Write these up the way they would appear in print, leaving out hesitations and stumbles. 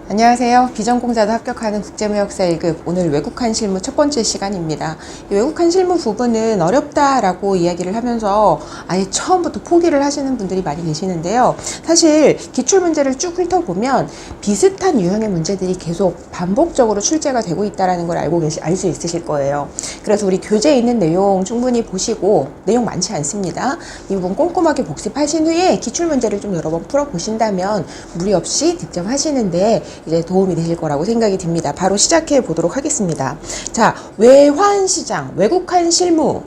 안녕하세요. 비전공자도 합격하는 국제무역사 1급 오늘 외국한 실무 첫 번째 시간입니다. 이 외국한 실무 부분은 어렵다라고 이야기를 하면서 아예 처음부터 포기를 하시는 분들이 많이 계시는데요. 사실 기출문제를 쭉 훑어보면 비슷한 유형의 문제들이 계속 반복적으로 출제가 되고 있다는 걸 알 수 있으실 거예요. 그래서 우리 교재에 있는 내용 충분히 보시고, 내용 많지 않습니다. 이 부분 꼼꼼하게 복습하신 후에 기출문제를 좀 여러 번 풀어보신다면 무리 없이 득점하시는데 이제 도움이 되실 거라고 생각이 듭니다. 바로 시작해 보도록 하겠습니다. 자, 외환시장, 외국한 실무.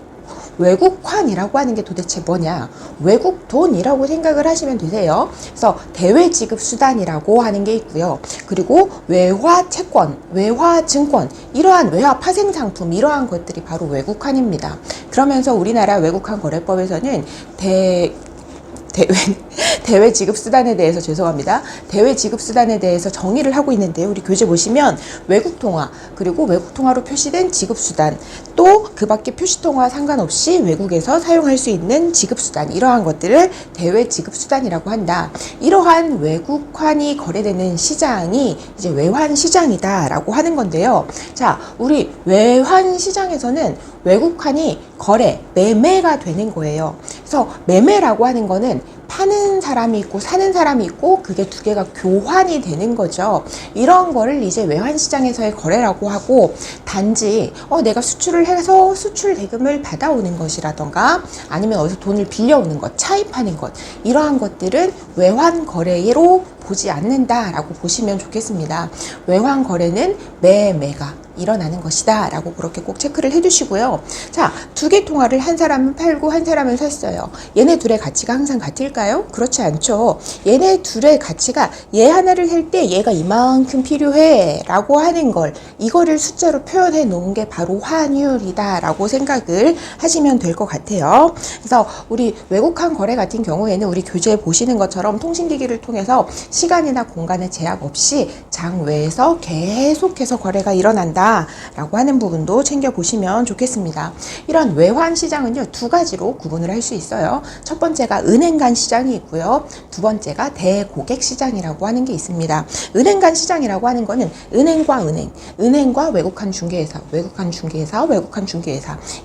외국환이라고 하는 게 도대체 뭐냐? 외국 돈이라고 생각을 하시면 되세요. 그래서 대외 지급 수단이라고 하는 게 있고요. 그리고 외화 채권, 외화 증권, 이러한 외화 파생 상품, 이러한 것들이 바로 외국환입니다. 그러면서 우리나라 외국환 거래법에서는 대외 지급 수단에 대해서 대외 지급 수단에 대해서 정의를 하고 있는데요. 우리 교재 보시면 외국 통화, 그리고 외국 통화로 표시된 지급 수단, 또 그 밖에 표시 통화 상관없이 외국에서 사용할 수 있는 지급 수단, 이러한 것들을 대외 지급 수단이라고 한다. 이러한 외국환이 거래되는 시장이 이제 외환 시장이다라고 하는 건데요. 자, 우리 외환 시장에서는 외국환이 거래, 매매가 되는 거예요. 그래서 매매라고 하는 거는 파는 사람이 있고 사는 사람이 있고 그게 두 개가 교환이 되는 거죠. 이런 거를 이제 외환시장에서의 거래라고 하고, 단지 내가 수출을 해서 수출 대금을 받아오는 것이라던가 아니면 어디서 돈을 빌려오는 것, 차입하는 것, 이러한 것들은 외환 거래로 보지 않는다라고 보시면 좋겠습니다. 외환 거래는 매매가 일어나는 것이다 라고 그렇게 꼭 체크를 해두시고요. 자, 두 개 통화를 한 사람은 팔고 한 사람은 샀어요. 얘네 둘의 가치가 항상 같을까요? 그렇지 않죠. 얘네 둘의 가치가 얘 하나를 살 때 얘가 이만큼 필요해 라고 하는 걸, 이거를 숫자로 표현해 놓은 게 바로 환율이다 라고 생각을 하시면 될 것 같아요. 그래서 우리 외국환 거래 같은 경우에는 우리 교재에 보시는 것처럼 통신기기를 통해서 시간이나 공간의 제약 없이 장외에서 계속해서 거래가 일어난다 라고 하는 부분도 챙겨보시면 좋겠습니다. 이런 외환 시장은요, 두 가지로 구분을 할 수 있어요. 첫 번째가 은행 간 시장이 있고요. 두 번째가 대고객 시장이라고 하는 게 있습니다. 은행 간 시장이라고 하는 거는 은행과 은행과 외국환 중개회사, 외국환 중개회사,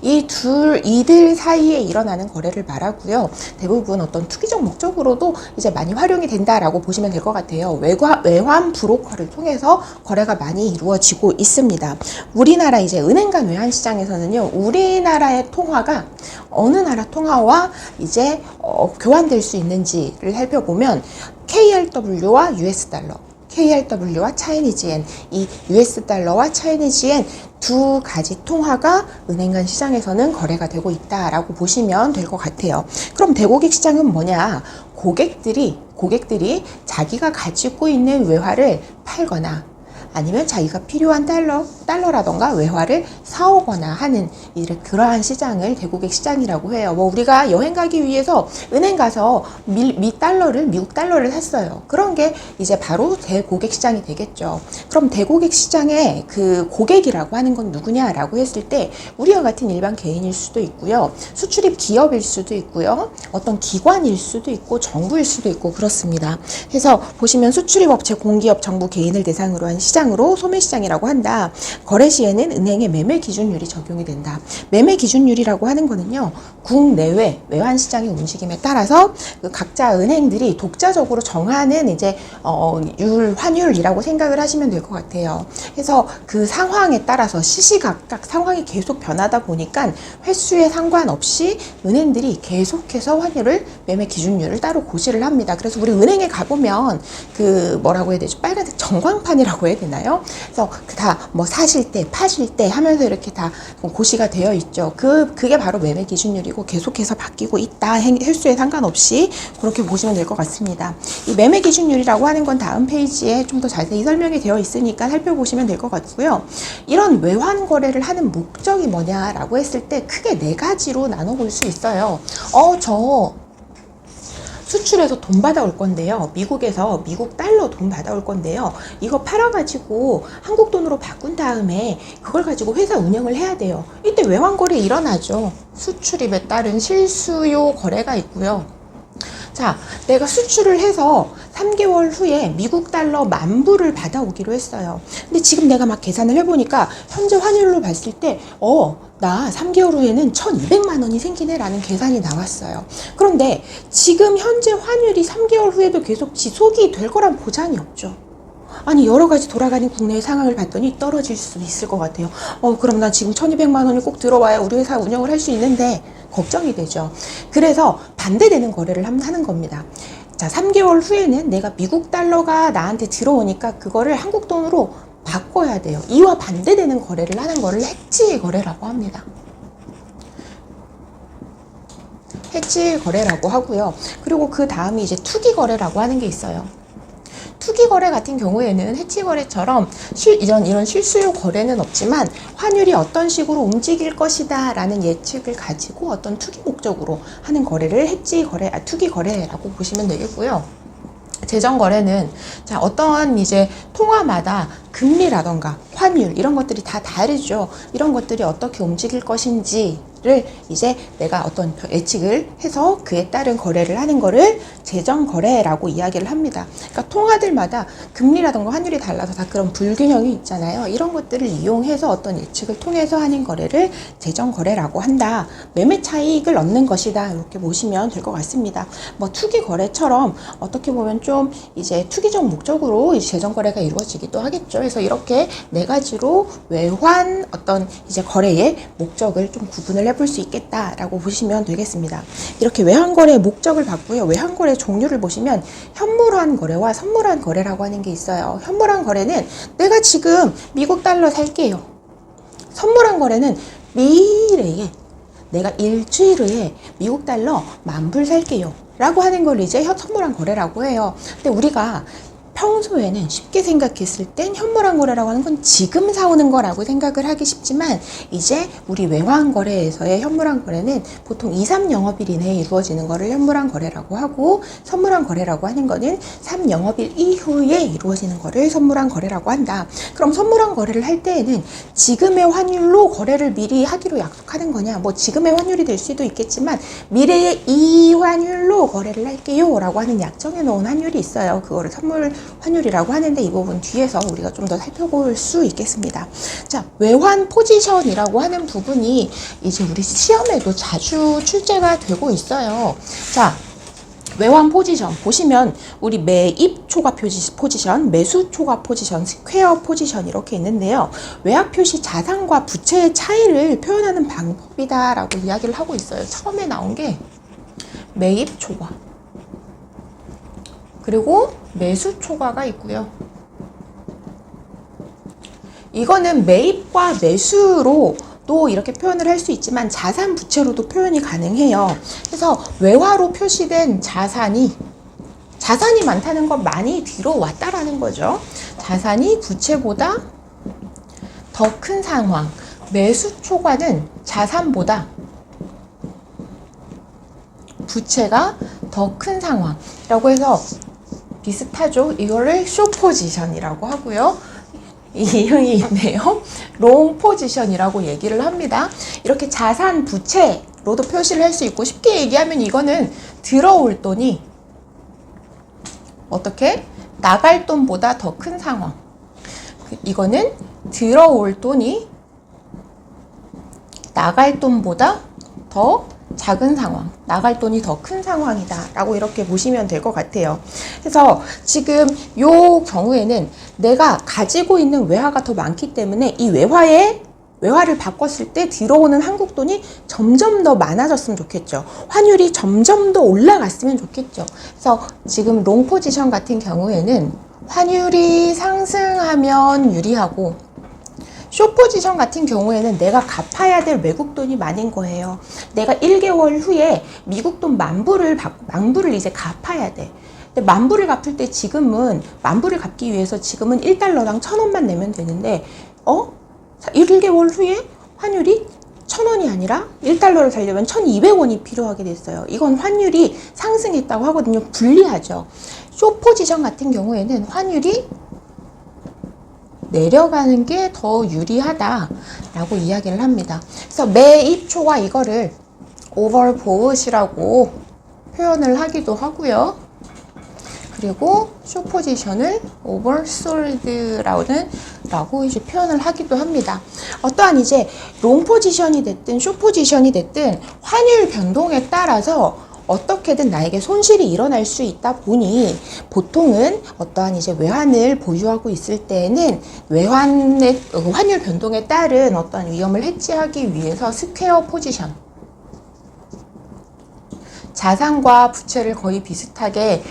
이들 사이에 일어나는 거래를 말하고요. 대부분 어떤 투기적 목적으로도 이제 많이 활용이 된다라고 보시면 될 것 같아요. 외환 브로커를 통해서 거래가 많이 이루어지고 있습니다. 우리나라 이제 은행 간 외환 시장에서는요, 우리나라의 통화가 어느 나라 통화와 이제 교환될 수 있는지를 살펴보면 KRW와 US 달러, KRW와 차이니즈엔, 이 US 달러와 차이니즈엔 두 가지 통화가 은행 간 시장에서는 거래가 되고 있다라고 보시면 될 것 같아요. 그럼 대고객 시장은 뭐냐? 고객들이 자기가 가지고 있는 외화를 팔거나 아니면 자기가 필요한 달러라던가 외화를 사오거나 하는 그러한 시장을 대고객 시장이라고 해요. 우리가 여행 가기 위해서 은행 가서 미국 달러를 샀어요. 그런 게 이제 바로 대고객 시장이 되겠죠. 그럼 대고객 시장의 그 고객이라고 하는 건 누구냐라고 했을 때 우리와 같은 일반 개인일 수도 있고요. 수출입 기업일 수도 있고요. 어떤 기관일 수도 있고 정부일 수도 있고 그렇습니다. 그래서 보시면 수출입 업체, 공기업, 정부, 개인을 대상으로 한 시장으로 소매시장이라고 한다. 거래 시에는 은행의 매매 기준율이 적용이 된다. 매매 기준율이라고 하는 거는요, 국내외 외환시장의 움직임에 따라서 그 각자 은행들이 독자적으로 정하는 이제 환율이라고 생각을 하시면 될 것 같아요. 그래서 그 상황에 따라서 시시각각 상황이 계속 변하다 보니까 횟수에 상관없이 은행들이 계속해서 환율을, 매매 기준율을 따로 고시를 합니다. 그래서 우리 은행에 가보면 그 뭐라고 해야 되죠? 빨간색 전광판이라고 해야 되나요? 그래서 다 뭐 사실 때, 파실 때 하면서 이렇게 다 고시가 되어 있죠. 그게 바로 매매 기준율이고 계속해서 바뀌고 있다. 횟수에 상관없이 그렇게 보시면 될 것 같습니다. 이 매매 기준율이라고 하는 건 다음 페이지에 좀 더 자세히 설명이 되어 있으니까 살펴보시면 될 것 같고요. 이런 외환 거래를 하는 목적이 뭐냐라고 했을 때 크게 네 가지로 나눠볼 수 있어요. 저 수출해서 돈 받아올 건데요. 미국에서 미국 달러 돈 받아올 건데요. 이거 팔아가지고 한국 돈으로 바꾼 다음에 그걸 가지고 회사 운영을 해야 돼요. 이때 외환 거래 일어나죠. 수출입에 따른 실수요 거래가 있고요. 자, 내가 수출을 해서 3개월 후에 미국 달러 10,000불을 받아오기로 했어요. 근데 지금 내가 막 계산을 해보니까 현재 환율로 봤을 때, 나 3개월 후에는 1,200만 원이 생기네 라는 계산이 나왔어요. 그런데 지금 현재 환율이 3개월 후에도 계속 지속이 될 거란 보장이 없죠. 아니, 여러 가지 돌아가는 국내의 상황을 봤더니 떨어질 수 있을 것 같아요. 그럼 나 지금 1,200만 원이 꼭 들어와야 우리 회사 운영을 할 수 있는데 걱정이 되죠. 그래서 반대되는 거래를 하는 겁니다. 자, 3개월 후에는 내가 미국 달러가 나한테 들어오니까 그거를 한국 돈으로 바꿔야 돼요. 이와 반대되는 거래를 하는 거를 해지 거래라고 합니다. 해지 거래라고 하고요. 그리고 그 다음이 이제 투기 거래라고 하는 게 있어요. 투기 거래 같은 경우에는 해치 거래처럼 이런 실수요 거래는 없지만 환율이 어떤 식으로 움직일 것이다 라는 예측을 가지고 어떤 투기 목적으로 하는 거래를 투기 거래라고 보시면 되겠고요. 재정 거래는 자, 어떤 이제 통화마다 금리라던가 환율 이런 것들이 다 다르죠. 이런 것들이 어떻게 움직일 것인지를 이제 내가 어떤 예측을 해서 그에 따른 거래를 하는 거를 재정 거래라고 이야기를 합니다. 그러니까 통화들마다 금리라던가 환율이 달라서 다 그런 불균형이 있잖아요. 이런 것들을 이용해서 어떤 예측을 통해서 하는 거래를 재정 거래라고 한다. 매매 차익을 얻는 것이다. 이렇게 보시면 될 것 같습니다. 뭐 투기 거래처럼 어떻게 보면 좀 이제 투기적 목적으로 재정 거래가 이루어지기도 하겠죠. 그래서 이렇게 네 가지로 외환 어떤 이제 거래의 목적을 좀 구분을 해볼 수 있겠다라고 보시면 되겠습니다. 이렇게 외환 거래의 목적을 봤고요. 외환 거래 종류를 보시면 현물환 거래와 선물환 거래라고 하는 게 있어요. 현물환 거래는 내가 지금 미국 달러 살게요. 선물환 거래는 미래에 내가 일주일 후에 미국 달러 10,000불 살게요 라고 하는 걸 이제 선물환 거래라고 해요. 근데 우리가 평소에는 쉽게 생각했을 땐 현물환 거래라고 하는 건 지금 사오는 거라고 생각을 하기 쉽지만 이제 우리 외환 거래에서의 현물환 거래는 보통 2, 3영업일 이내에 이루어지는 거를 현물환 거래라고 하고 선물환 거래라고 하는 거는 3영업일 이후에 이루어지는 거를 선물환 거래라고 한다. 그럼 선물환 거래를 할 때에는 지금의 환율로 거래를 미리 하기로 약속하는 거냐, 뭐 지금의 환율이 될 수도 있겠지만 미래의 이 환율로 거래를 할게요 라고 하는 약정해 놓은 환율이 있어요. 그거를 선물 환율이라고 하는데 이 부분 뒤에서 우리가 좀 더 살펴볼 수 있겠습니다. 자, 외환 포지션이라고 하는 부분이 이제 우리 시험에도 자주 출제가 되고 있어요. 자, 외환 포지션 보시면 우리 매입 초과 포지션, 매수 초과 포지션, 스퀘어 포지션 이렇게 있는데요. 외학 표시 자산과 부채의 차이를 표현하는 방법이다라고 이야기를 하고 있어요. 처음에 나온 게 매입 초과 그리고 매수 초과가 있고요. 이거는 매입과 매수로 또 이렇게 표현을 할 수 있지만 자산 부채로도 표현이 가능해요. 그래서 외화로 표시된 자산이 많다는 건 많이 들어왔다라는 거죠. 자산이 부채보다 더 큰 상황. 매수 초과는 자산보다 부채가 더 큰 상황이라고 해서 비슷하죠. 이거를 숏 포지션이라고 하고요. 이형이 있네요. 롱 포지션이라고 얘기를 합니다. 이렇게 자산 부채로도 표시를 할 수 있고 쉽게 얘기하면 이거는 들어올 돈이 어떻게? 나갈 돈보다 더 큰 상황. 이거는 들어올 돈이 나갈 돈보다 더 작은 상황, 나갈 돈이 더 큰 상황이다 라고 이렇게 보시면 될 것 같아요. 그래서 지금 요 경우에는 내가 가지고 있는 외화가 더 많기 때문에 이 외화를 바꿨을 때 들어오는 한국 돈이 점점 더 많아졌으면 좋겠죠. 환율이 점점 더 올라갔으면 좋겠죠. 그래서 지금 롱 포지션 같은 경우에는 환율이 상승하면 유리하고 숏 포지션 같은 경우에는 내가 갚아야 될 외국 돈이 많은 거예요. 내가 1개월 후에 미국 돈 10,000불을 이제 갚아야 돼. 근데 10,000불을 갚을 때 지금은 10,000불을 갚기 위해서 지금은 1달러당 1,000원만 내면 되는데 1개월 후에 환율이 1,000원이 아니라 1달러를 살려면 1,200원이 필요하게 됐어요. 이건 환율이 상승했다고 하거든요. 불리하죠. 숏 포지션 같은 경우에는 환율이 내려가는 게 더 유리하다라고 이야기를 합니다. 그래서 매입 초과 이거를 오버보웃이라고 표현을 하기도 하고요. 그리고 숏 포지션을 oversold라고 이제 표현을 하기도 합니다. 어떠한 이제 롱 포지션이 됐든 숏 포지션이 됐든 환율 변동에 따라서 어떻게든 나에게 손실이 일어날 수 있다 보니 보통은 어떠한 이제 외환을 보유하고 있을 때에는 외환의 환율 변동에 따른 어떠한 위험을 해지하기 위해서 스퀘어 포지션, 자산과 부채를 거의 비슷하게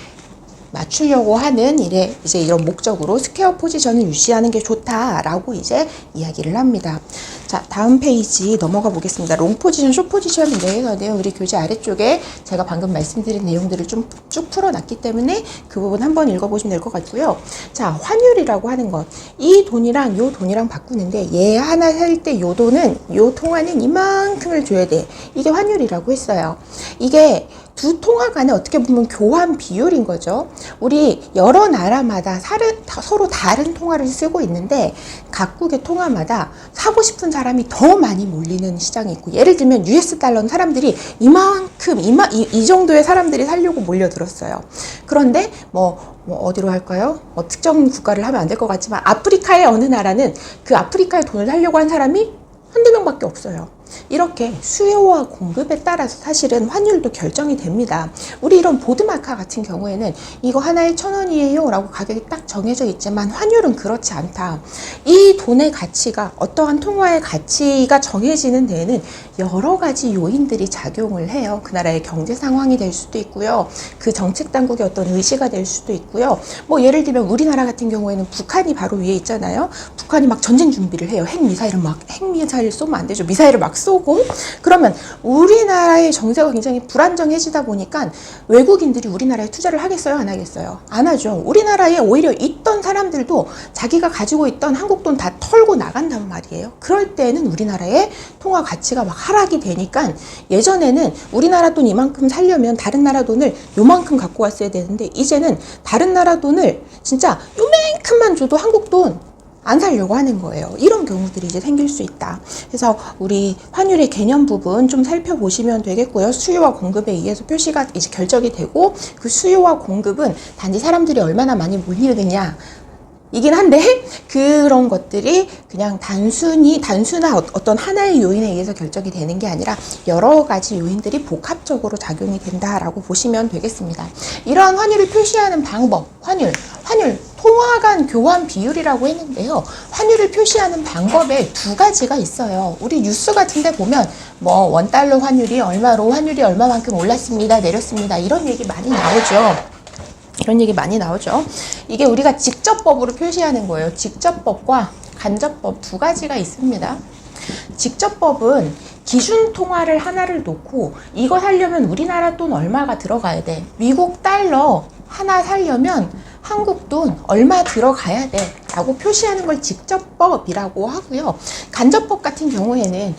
맞추려고 하는 이제 이런 목적으로 스퀘어 포지션을 유지하는 게 좋다라고 이제 이야기를 합니다. 자, 다음 페이지 넘어가 보겠습니다. 롱 포지션, 숏 포지션에 대해서는 우리 교재 아래쪽에 제가 방금 말씀드린 내용들을 좀 쭉 풀어놨기 때문에 그 부분 한번 읽어보시면 될 것 같고요. 자, 환율이라고 하는 것. 이 돈이랑 요 돈이랑 바꾸는데 얘 하나 살 때 요 돈은 요 통화는 이만큼을 줘야 돼. 이게 환율이라고 했어요. 이게 두 통화 간에 어떻게 보면 교환 비율인 거죠. 우리 여러 나라마다 서로 다른 통화를 쓰고 있는데 각국의 통화마다 사고 싶은 사람이 더 많이 몰리는 시장이 있고, 예를 들면 US 달러는 사람들이 이 정도의 사람들이 살려고 몰려들었어요. 그런데 어디로 할까요? 특정 국가를 하면 안 될 것 같지만 아프리카의 어느 나라는 그 아프리카의 돈을 살려고 한 사람이 한두 명밖에 없어요. 이렇게 수요와 공급에 따라서 사실은 환율도 결정이 됩니다. 우리 이런 보드마카 같은 경우에는 이거 하나에 1,000원이에요 라고 가격이 딱 정해져 있지만 환율은 그렇지 않다. 이 돈의 가치가, 어떠한 통화의 가치가 정해지는 데에는 여러 가지 요인들이 작용을 해요. 그 나라의 경제 상황이 될 수도 있고요. 그 정책 당국의 어떤 의지가 될 수도 있고요. 예를 들면 우리나라 같은 경우에는 북한이 바로 위에 있잖아요. 북한이 막 전쟁 준비를 해요. 핵미사일 쏘면 안 되죠. 미사일을 막 쏘고, 그러면 우리나라의 정세가 굉장히 불안정해지다 보니까 외국인들이 우리나라에 투자를 하겠어요? 안 하겠어요? 안 하죠. 우리나라에 오히려 있던 사람들도 자기가 가지고 있던 한국 돈 다 털고 나간단 말이에요. 그럴 때는 우리나라의 통화 가치가 막 하락이 되니까, 예전에는 우리나라 돈 이만큼 살려면 다른 나라 돈을 요만큼 갖고 왔어야 되는데 이제는 다른 나라 돈을 진짜 요만큼만 줘도 한국 돈 안 살려고 하는 거예요. 이런 경우들이 이제 생길 수 있다. 그래서 우리 환율의 개념 부분 좀 살펴보시면 되겠고요. 수요와 공급에 의해서 표시가 이제 결정이 되고, 그 수요와 공급은 단지 사람들이 얼마나 많이 몰리느냐 이긴 한데, 그런 것들이 그냥 단순한 어떤 하나의 요인에 의해서 결정이 되는 게 아니라 여러 가지 요인들이 복합적으로 작용이 된다라고 보시면 되겠습니다. 이러한 환율을 표시하는 방법, 환율, 통화 간 교환 비율이라고 했는데요. 환율을 표시하는 방법에 두 가지가 있어요. 우리 뉴스 같은 데 보면 원달러 환율이 얼마로, 환율이 얼마만큼 올랐습니다, 내렸습니다, 이런 얘기 많이 나오죠. 이게 우리가 직접법으로 표시하는 거예요. 직접법과 간접법 두 가지가 있습니다. 직접법은 기준 통화를 하나를 놓고 이거 사려면 우리나라 돈 얼마가 들어가야 돼. 미국 달러 하나 사려면 한국 돈 얼마 들어가야 돼 라고 표시하는 걸 직접법이라고 하고요. 간접법 같은 경우에는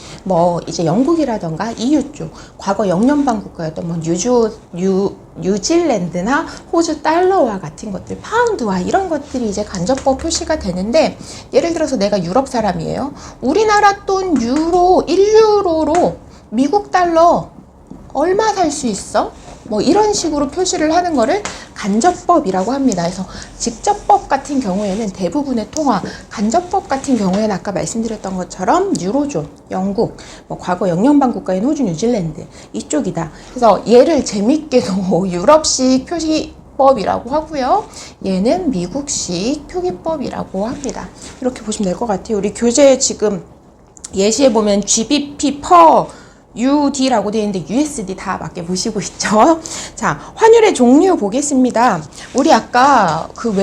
이제 영국이라던가 EU 쪽, 과거 영연방 국가였던 뉴질랜드나 호주 달러와 같은 것들, 파운드와 이런 것들이 이제 간접법 표시가 되는데, 예를 들어서 내가 유럽 사람이에요. 우리나라 돈 1유로로 미국 달러 얼마 살 수 있어? 이런 식으로 표시를 하는 거를 간접법이라고 합니다. 그래서 직접법 같은 경우에는 대부분의 통화, 간접법 같은 경우에는 아까 말씀드렸던 것처럼 유로존, 영국, 과거 영연방 국가인 호주, 뉴질랜드 이쪽이다. 그래서 얘를 재밌게도 유럽식 표시법이라고 하고요. 얘는 미국식 표기법이라고 합니다. 이렇게 보시면 될 것 같아요. 우리 교재에 지금 예시에 보면 GBP per UD라고 되어 있는데 USD 다 맞게 보시고 있죠. 자, 환율의 종류 보겠습니다. 우리 아까 그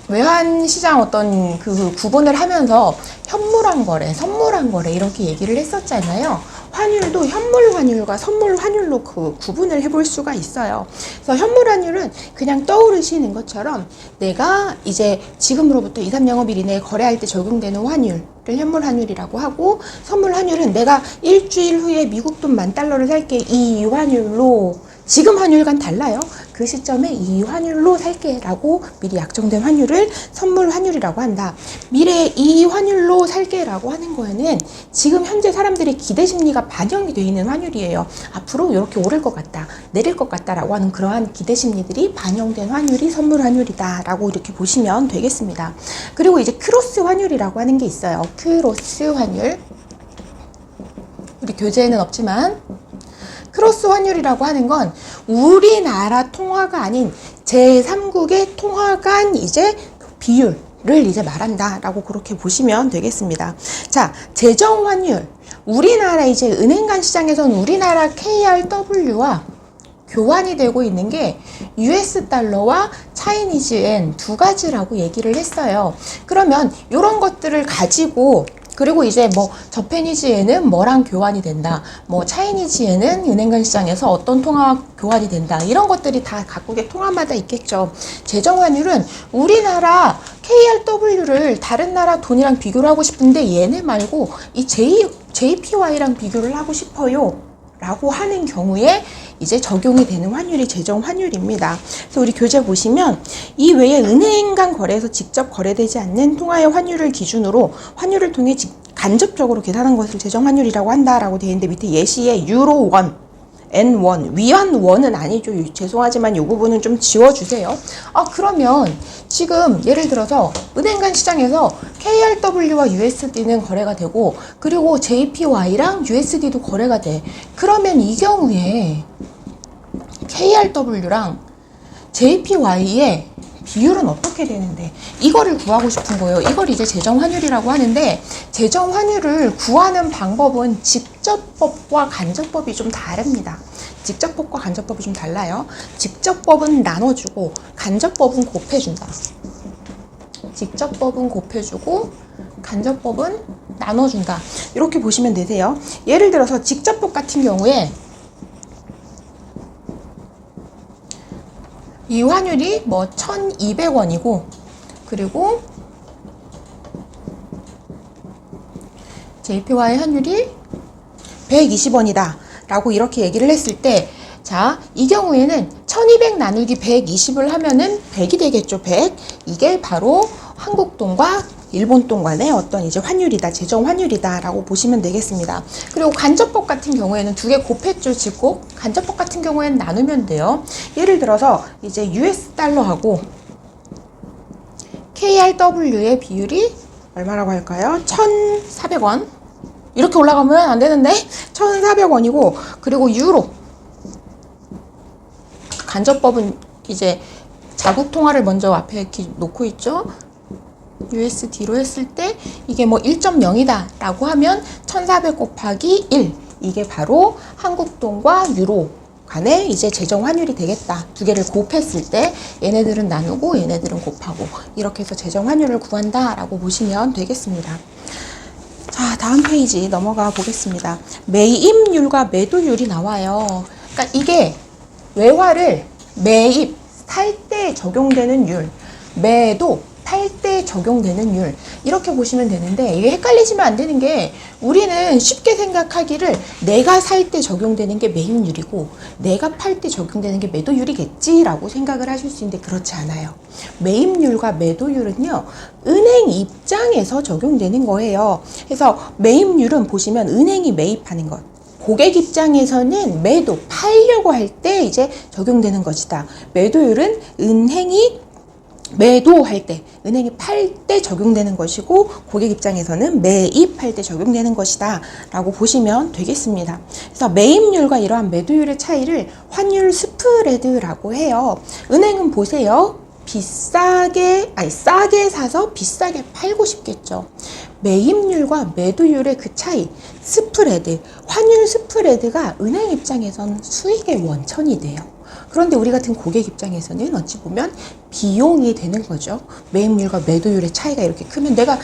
외환 시장 어떤 그 구분을 하면서 현물한 거래, 선물한 거래 이렇게 얘기를 했었잖아요. 환율도 현물 환율과 선물 환율로 그 구분을 해볼 수가 있어요. 그래서 현물 환율은 그냥 떠오르시는 것처럼 내가 이제 지금으로부터 2, 3영업일 이내에 거래할 때 적용되는 환율을 현물 환율이라고 하고, 선물 환율은 내가 일주일 후에 미국 돈 $10,000를 살게, 이 환율로 지금 환율과는 달라요. 그 시점에 이 환율로 살게 라고 미리 약정된 환율을 선물 환율이라고 한다. 미래에 이 환율로 살게 라고 하는 거에는 지금 현재 사람들의 기대 심리가 반영이 되어 있는 환율이에요. 앞으로 이렇게 오를 것 같다, 내릴 것 같다 라고 하는 그러한 기대 심리들이 반영된 환율이 선물 환율이다 라고 이렇게 보시면 되겠습니다. 그리고 이제 크로스 환율이라고 하는 게 있어요. 크로스 환율. 우리 교재에는 없지만 크로스 환율이라고 하는 건 우리나라 통화가 아닌 제3국의 통화 간 이제 비율을 이제 말한다라고 그렇게 보시면 되겠습니다. 자, 재정 환율. 우리나라 이제 은행 간 시장에서는 우리나라 KRW와 교환이 되고 있는 게 US 달러와 차이니즈 엔 두 가지라고 얘기를 했어요. 그러면 이런 것들을 가지고 그리고 이제 뭐 저페니즈에는 뭐랑 교환이 된다, 뭐 차이니즈에는 은행 간 시장에서 어떤 통화 교환이 된다, 이런 것들이 다 각국의 통화마다 있겠죠. 재정 환율은 우리나라 KRW를 다른 나라 돈이랑 비교를 하고 싶은데 얘네 말고 이 JPY랑 비교를 하고 싶어요 라고 하는 경우에 이제 적용이 되는 환율이 재정 환율입니다. 그래서 우리 교재 보시면 이 외에 은행 간 거래에서 직접 거래되지 않는 통화의 환율을 기준으로 환율을 통해 간접적으로 계산한 것을 재정 환율이라고 한다라고 되어 있는데 밑에 예시에 유로 원, N1, 위안 원은 아니죠. 죄송하지만 이 부분은 좀 지워주세요. 그러면 지금 예를 들어서 은행 간 시장에서 KRW와 USD는 거래가 되고 그리고 JPY랑 USD도 거래가 돼. 그러면 이 경우에 KRW랑 JPY의 비율은 어떻게 되는데 이거를 구하고 싶은 거예요. 이걸 이제 재정 환율이라고 하는데 재정 환율을 구하는 방법은 직접법과 간접법이 좀 다릅니다. 직접법과 간접법이 좀 달라요. 직접법은 나눠주고 간접법은 곱해준다. 직접법은 곱해주고 간접법은 나눠준다. 이렇게 보시면 되세요. 예를 들어서 직접법 같은 경우에 이 환율이 뭐 1200원이고 그리고 JPY 환율이 120원이다 라고 이렇게 얘기를 했을 때 자, 이 경우에는 1200 나누기 120을 하면은 100이 되겠죠. 100. 이게 바로 한국 돈과 일본 돈 간의 어떤 이제 환율이다, 재정 환율이다 라고 보시면 되겠습니다. 그리고 간접법 같은 경우에는 두 개 곱했죠, 지금. 간접법 같은 경우에는 나누면 돼요. 예를 들어서 이제 US 달러하고 KRW의 비율이 얼마라고 할까요? 1,400원. 이렇게 올라가면 안 되는데 1,400원이고 그리고 유로. 간접법은 이제 자국 통화를 먼저 앞에 이렇게 놓고 있죠. USD로 했을 때 이게 뭐 1.0이다 라고 하면 1400 곱하기 1 이게 바로 한국 돈과 유로 간의 이제 재정 환율이 되겠다. 두 개를 곱했을 때 얘네들은 나누고 얘네들은 곱하고 이렇게 해서 재정 환율을 구한다 라고 보시면 되겠습니다. 자, 다음 페이지 넘어가 보겠습니다. 매입률과 매도율이 나와요. 그러니까 이게 외화를 매입, 살 때 적용되는 율, 매도, 팔 때 적용되는 율 이렇게 보시면 되는데 이게 헷갈리시면 안 되는 게 우리는 쉽게 생각하기를 내가 살 때 적용되는 게 매입률이고 내가 팔 때 적용되는 게 매도율이겠지 라고 생각을 하실 수 있는데 그렇지 않아요. 매입률과 매도율은요 은행 입장에서 적용되는 거예요. 그래서 매입률은 보시면 은행이 매입하는 것, 고객 입장에서는 매도, 팔려고 할 때 이제 적용되는 것이다. 매도율은 은행이 매도할 때, 은행이 팔 때 적용되는 것이고 고객 입장에서는 매입할 때 적용되는 것이다 라고 보시면 되겠습니다. 그래서 매입률과 이러한 매도율의 차이를 환율 스프레드라고 해요. 은행은 보세요. 싸게 사서 비싸게 팔고 싶겠죠. 매입률과 매도율의 그 차이, 스프레드, 환율 스프레드가 은행 입장에선 수익의 원천이 돼요. 그런데 우리 같은 고객 입장에서는 어찌 보면 비용이 되는 거죠. 매입률과 매도율의 차이가 이렇게 크면 내가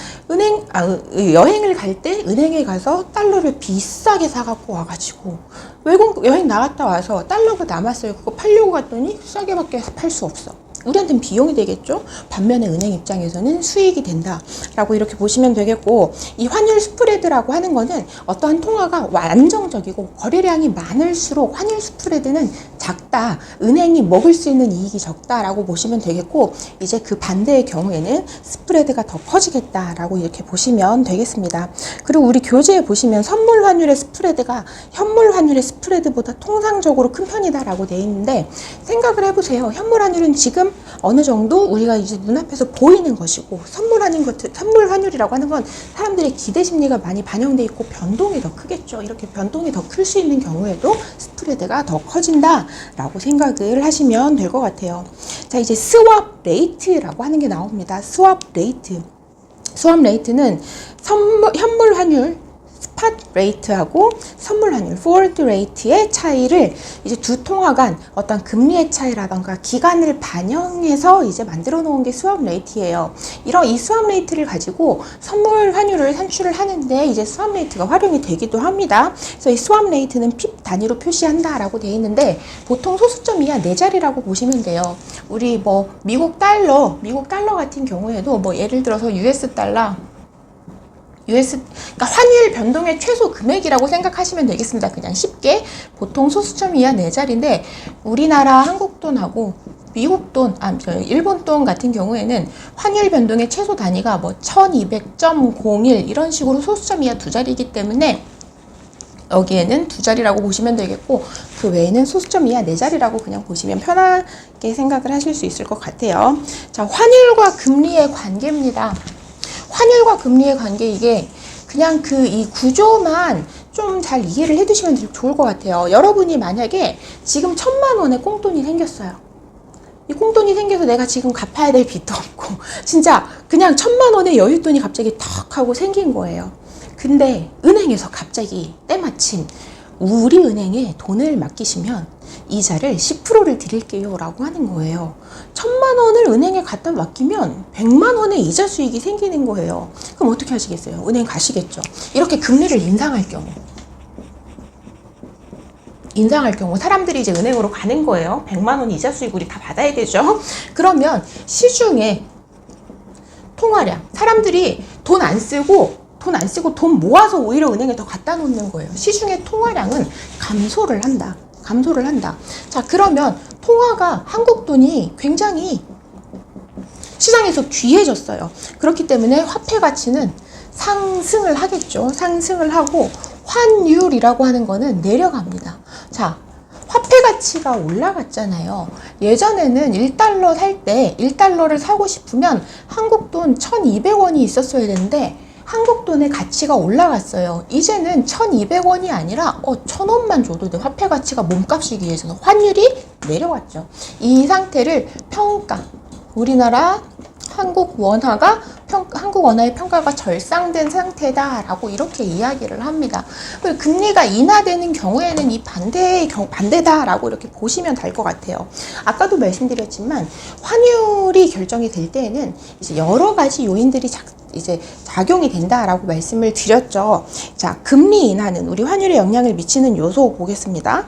여행을 갈 때 은행에 가서 달러를 비싸게 사갖고 와가지고 외국 여행 나갔다 와서 달러가 남았어요. 그거 팔려고 갔더니 싸게밖에 팔 수 없어. 우리한테는 비용이 되겠죠. 반면에 은행 입장에서는 수익이 된다라고 이렇게 보시면 되겠고, 이 환율 스프레드라고 하는 거는 어떠한 통화가 안정적이고 거래량이 많을수록 환율 스프레드는 작다. 은행이 먹을 수 있는 이익이 적다라고 보시면 되겠고, 이제 그 반대의 경우에는 스프레드가 더 커지겠다라고 이렇게 보시면 되겠습니다. 그리고 우리 교재에 보시면 선물 환율의 스프레드가 현물 환율의 스프레드보다 통상적으로 큰 편이다라고 되어 있는데, 생각을 해보세요. 현물 환율은 지금 어느 정도 우리가 이제 눈앞에서 보이는 것이고, 선물 환율이라고 하는 건 사람들의 기대 심리가 많이 반영돼 있고 변동이 더 크겠죠. 이렇게 변동이 더 클 수 있는 경우에도 스프레드가 더 커진다라고 생각을 하시면 될 것 같아요. 자, 이제 스왑 레이트라고 하는 게 나옵니다. 스왑 레이트. 스왑 레이트는 현물 환율 스팟 레이트하고 선물 환율 포워드 레이트의 차이를 이제 두 통화 간 어떤 금리의 차이라던가 기간을 반영해서 이제 만들어 놓은 게 스왑 레이트예요. 이 스왑 레이트를 가지고 선물 환율을 산출을 하는데 이제 스왑 레이트가 활용이 되기도 합니다. 그래서 이 스왑 레이트는 핍 단위로 표시한다라고 되어 있는데, 보통 소수점 이하 4자리라고 보시면 돼요. 우리 뭐 미국 달러 같은 경우에도 뭐 예를 들어서 US 달러 그러니까 환율 변동의 최소 금액이라고 생각하시면 되겠습니다. 그냥 쉽게 보통 소수점 이하 4자리인데, 우리나라 한국 돈하고 미국 돈, 일본 돈 같은 경우에는 환율 변동의 최소 단위가 뭐 1200.01 이런 식으로 소수점 이하 2자리이기 때문에 여기에는 2자리라고 보시면 되겠고, 그 외에는 소수점 이하 4자리라고 그냥 보시면 편하게 생각을 하실 수 있을 것 같아요. 자, 환율과 금리의 관계입니다. 환율과 금리의 관계, 이게 그냥 이 구조만 좀 잘 이해를 해 두시면 좋을 것 같아요. 여러분이 만약에 지금 1000만 원의 꽁돈이 생겼어요. 이 꽁돈이 생겨서 내가 지금 갚아야 될 빚도 없고, 진짜 그냥 1000만 원의 여윳돈이 갑자기 턱 하고 생긴 거예요. 근데 은행에서 갑자기 때마침 우리 은행에 돈을 맡기시면 이자를 10%를 드릴게요 라고 하는 거예요. 1000만 원을 은행에 갖다 맡기면 100만 원의 이자 수익이 생기는 거예요. 그럼 어떻게 하시겠어요? 은행 가시겠죠. 이렇게 금리를 인상할 경우 사람들이 이제 은행으로 가는 거예요. 100만 원 이자 수익 우리 다 받아야 되죠. 그러면 시중에 통화량, 사람들이 돈 안 쓰고 돈 모아서 오히려 은행에 더 갖다 놓는 거예요. 시중의 통화량은 감소를 한다. 자, 그러면 통화가 한국 돈이 굉장히 시장에서 귀해졌어요. 그렇기 때문에 화폐 가치는 상승을 하겠죠. 상승을 하고 환율이라고 하는 거는 내려갑니다. 자, 화폐 가치가 올라갔잖아요. 예전에는 1달러 살 때 1달러를 사고 싶으면 한국 돈 1200원이 있었어야 되는데 한국 돈의 가치가 올라갔어요. 이제는 1200원이 아니라 1000원만 줘도 돼. 화폐 가치가 몸값이기 위해서는 환율이 내려왔죠. 이 상태를 우리나라 한국 원화의 평가가 절상된 상태다라고 이렇게 이야기를 합니다. 그리고 금리가 인하되는 경우에는 이 반대다라고 이렇게 보시면 될 것 같아요. 아까도 말씀드렸지만 환율이 결정이 될 때에는 이제 여러 가지 요인들이 이제 작용이 된다라고 말씀을 드렸죠. 자, 금리 인하는 우리 환율에 영향을 미치는 요소 보겠습니다.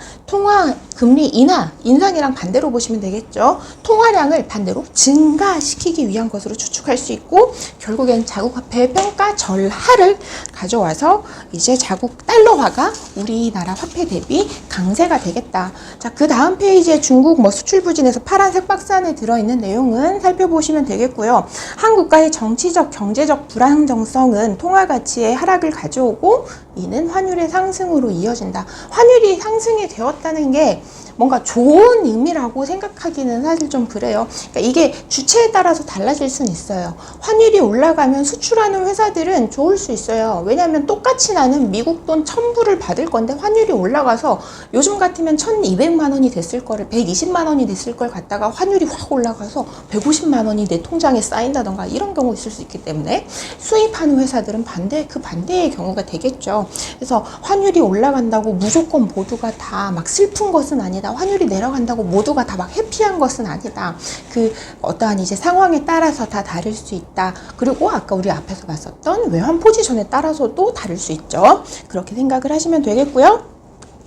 금리 인상이랑 반대로 보시면 되겠죠. 통화량을 반대로 증가시키기 위한 것으로 추측할 수 있고, 결국엔 자국 화폐의 평가 절하를 가져와서 이제 자국 달러화가 우리나라 화폐 대비 강세가 되겠다. 자, 그 다음 페이지에 중국 수출 부진에서 파란색 박스 안에 들어있는 내용은 살펴보시면 되겠고요. 한 국가의 정치적, 경제적 불안정성은 통화 가치의 하락을 가져오고 이는 환율의 상승으로 이어진다. 환율이 상승이 되었다는 게 뭔가 좋은 의미라고 생각하기는 사실 좀 그래요. 그러니까 이게 주체에 따라서 달라질 수는 있어요. 환율이 올라가면 수출하는 회사들은 좋을 수 있어요. 왜냐하면 똑같이 나는 미국 돈 1000불을 받을 건데 환율이 올라가서 요즘 같으면 1200만 원이 됐을 거를 120만 원이 됐을 걸 갖다가 환율이 확 올라가서 150만 원이 내 통장에 쌓인다던가 이런 경우 있을 수 있기 때문에 수입하는 회사들은 그 반대의 경우가 되겠죠. 그래서 환율이 올라간다고 무조건 모두가 다 막 슬픈 것은 아니다. 환율이 내려간다고 모두가 다 막 해피한 것은 아니다. 어떠한 이제 상황에 따라서 다 다를 수 있다. 그리고 아까 우리 앞에서 봤었던 외환 포지션에 따라서도 다를 수 있죠. 그렇게 생각을 하시면 되겠고요.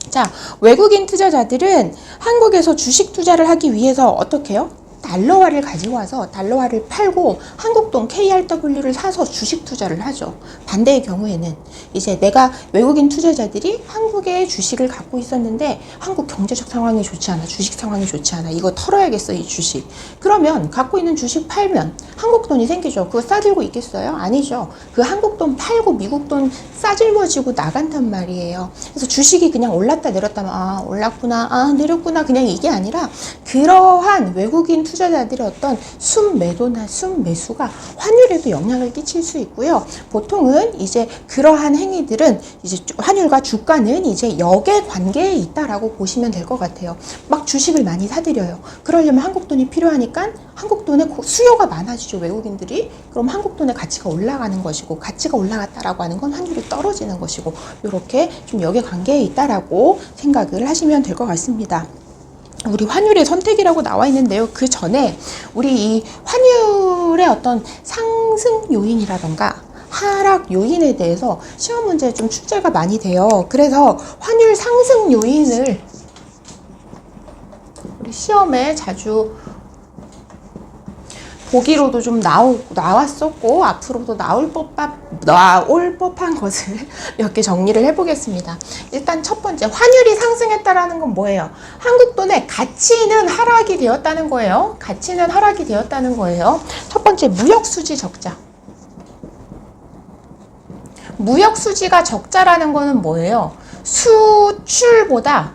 자, 외국인 투자자들은 한국에서 주식 투자를 하기 위해서 어떻게 해요? 달러화를 가지고 와서 달러화를 팔고 한국돈 KRW를 사서 주식 투자를 하죠. 반대의 경우에는 이제 내가 외국인 투자자들이 한국에 주식을 갖고 있었는데 한국 경제적 상황이 좋지 않아, 주식 상황이 좋지 않아, 이거 털어야겠어 이 주식. 그러면 갖고 있는 주식 팔면 한국 돈이 생기죠. 그거 싸들고 있겠어요? 아니죠. 그 한국 돈 팔고 미국 돈 싸질머지고 나간단 말이에요. 그래서 주식이 그냥 올랐다 내렸다면 아 올랐구나, 아 내렸구나, 그냥 이게 아니라 그러한 외국인 투자자들의 어떤 순매도나 순매수가 환율에도 영향을 끼칠 수 있고요. 보통은 이제 그러한 행위들은 이제 환율과 주가는 이제 역의 관계에 있다라고 보시면 될 것 같아요. 막 주식을 많이 사들여요. 그러려면 한국 돈이 필요하니까 한국 돈의 수요가 많아지죠. 외국인들이. 그럼 한국 돈의 가치가 올라가는 것이고, 가치가 올라갔다라고 하는 건 환율이 떨어지는 것이고, 이렇게 좀 역의 관계에 있다라고 생각을 하시면 될 것 같습니다. 우리 환율의 선택이라고 나와 있는데요. 그 전에 우리 이 환율의 어떤 상승 요인이라던가 하락 요인에 대해서 시험 문제에 좀 출제가 많이 돼요. 그래서 환율 상승 요인을 우리 시험에 자주 보기로도 좀 나왔었고 앞으로도 나올 법한 것을 몇 개 정리를 해보겠습니다. 일단 첫 번째, 환율이 상승했다라는 건 뭐예요? 한국 돈의 가치는 하락이 되었다는 거예요. 가치는 하락이 되었다는 거예요. 첫 번째, 무역 수지 적자. 무역 수지가 적자라는 거는 뭐예요? 수출보다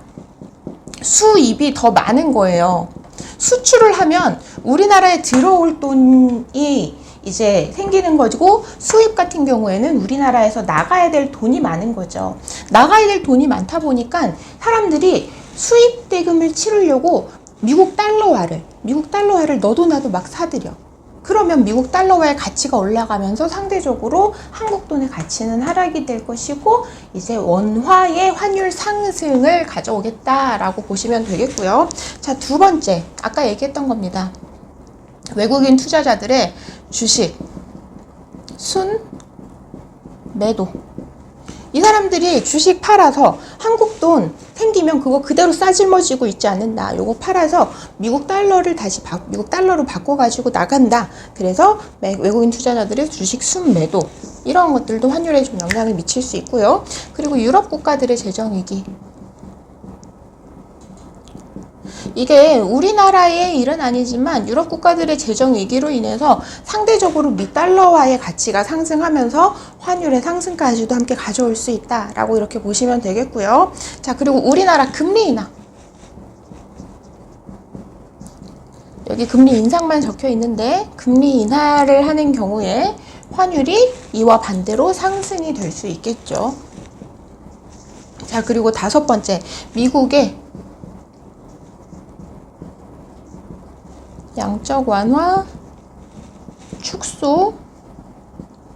수입이 더 많은 거예요. 수출을 하면 우리나라에 들어올 돈이 이제 생기는 거고, 수입 같은 경우에는 우리나라에서 나가야 될 돈이 많은 거죠. 나가야 될 돈이 많다 보니까 사람들이 수입 대금을 치르려고 미국 달러화를 너도 나도 막 사들여. 그러면 미국 달러화의 가치가 올라가면서 상대적으로 한국 돈의 가치는 하락이 될 것이고, 이제 원화의 환율 상승을 가져오겠다라고 보시면 되겠고요. 자, 두 번째, 아까 얘기했던 겁니다. 외국인 투자자들의 주식 순매도. 이 사람들이 주식 팔아서 한국 돈 생기면 그거 그대로 싸질머지고 있지 않는다. 요거 팔아서 미국 달러를 다시 미국 달러로 바꿔가지고 나간다. 그래서 외국인 투자자들의 주식 순매도, 이런 것들도 환율에 좀 영향을 미칠 수 있고요. 그리고 유럽 국가들의 재정 위기. 이게 우리나라의 일은 아니지만 유럽 국가들의 재정 위기로 인해서 상대적으로 미 달러화의 가치가 상승하면서 환율의 상승까지도 함께 가져올 수 있다라고 이렇게 보시면 되겠고요. 자, 그리고 우리나라 금리 인하. 여기 금리 인상만 적혀 있는데 금리 인하를 하는 경우에 환율이 이와 반대로 상승이 될 수 있겠죠. 자, 그리고 다섯 번째, 미국의 양적 완화 축소